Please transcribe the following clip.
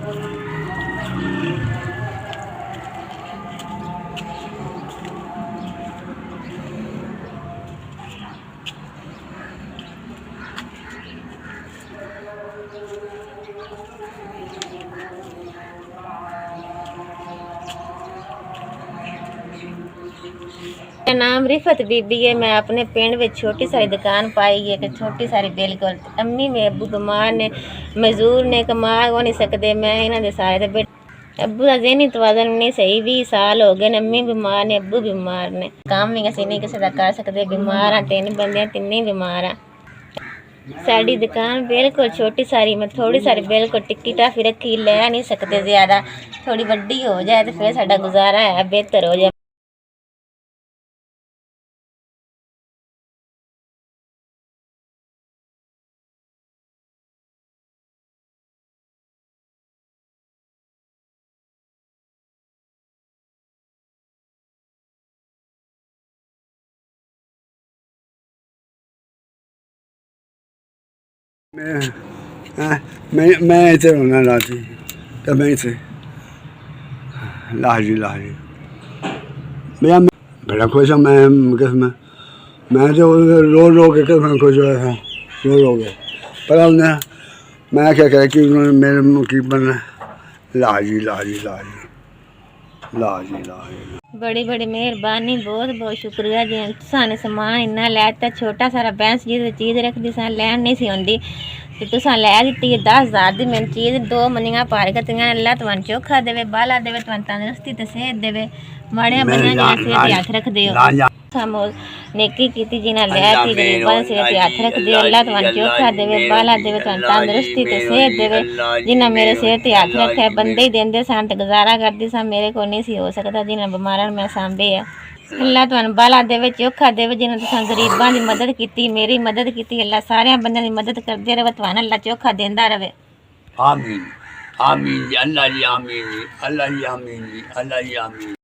मेरा नाम रिफत बीबी है। मैं अपने पिंड में छोटी सारी दुकान पाई है कि छोटी सारी बिल्कुल अम्मी में अबू बीमार ने मजदूर ने कमा को नहीं सकते। मैं इन्हों के सारे बेटे अबू का ज़हनी तवाज़न नहीं सही 20 साल हो गए। अम्मी बीमार ने अबू बीमार ने काम भी असीं नहीं किसी का कर सकते। बीमार हाँ 3 बंदे तिन्ने बीमार हाँ। साड़ी दुकान बिल्कुल छोटी सारी मैं थोड़ी सारी बिल्कुल टिक्की टाफी रखी लै नहीं सकते ज़्यादा। थोड़ी वड्डी हो जाए तो फिर साडा गुजारा है बेहतर हो जाए। मैं इतने रोना लाती तो मैं इसे लाजी भैया बड़ा खुश हूँ मैं किस्म मैं तो रो के किस्म खुश हुआ था रो के पर उन्हें मैं क्या कह कि उन्होंने मेरे की बनना लाजी बड़ी बड़ी मेहरबानी बहुत बहुत शुक्रिया जी। साने समान इन्ना लैता छोटा सारा बैंस जी चीज़ रखती सा लैन नहीं सी आती तो तुसा लै दी 10,000 की मेरी चीज़ 2 मनियां पार करतियां। अल्लाह तुहानू चोखा देवे बाला देवे तुहानू तंदरुस्ती ते सेहत देवे माड़िया बनिया जिन्हें सेहत हाथ रख दियो नेकी कीती जिन्हें लैती गरीबां सेहत हाथ रख दियो। अल्लाह तुहानू चोखा देवे बाला देवे तुहानू तंदरुस्ती ते सेहत देवे जिन्हें मेरे सेहत हाथ रखे बंदे ही देंदे सन ते गुजारा करदी सा मेरे को नहीं सी हो सकता जिन्हें बीमारां मैं सांभे है। अल्लाह तुहानू बाला देवे चोखा देवे जिन्हें तुसां गरीबां दी मदद कीती मेरी मदद कीती। अल्लाह सारे बंदे दी मदद करदे रहे तुहानू अल्लाह चोखा देंदा रहे। आमीन आमीन अल्लाह जी आमीन अल्लाह जी आमीन अल्लाह जी आमीन।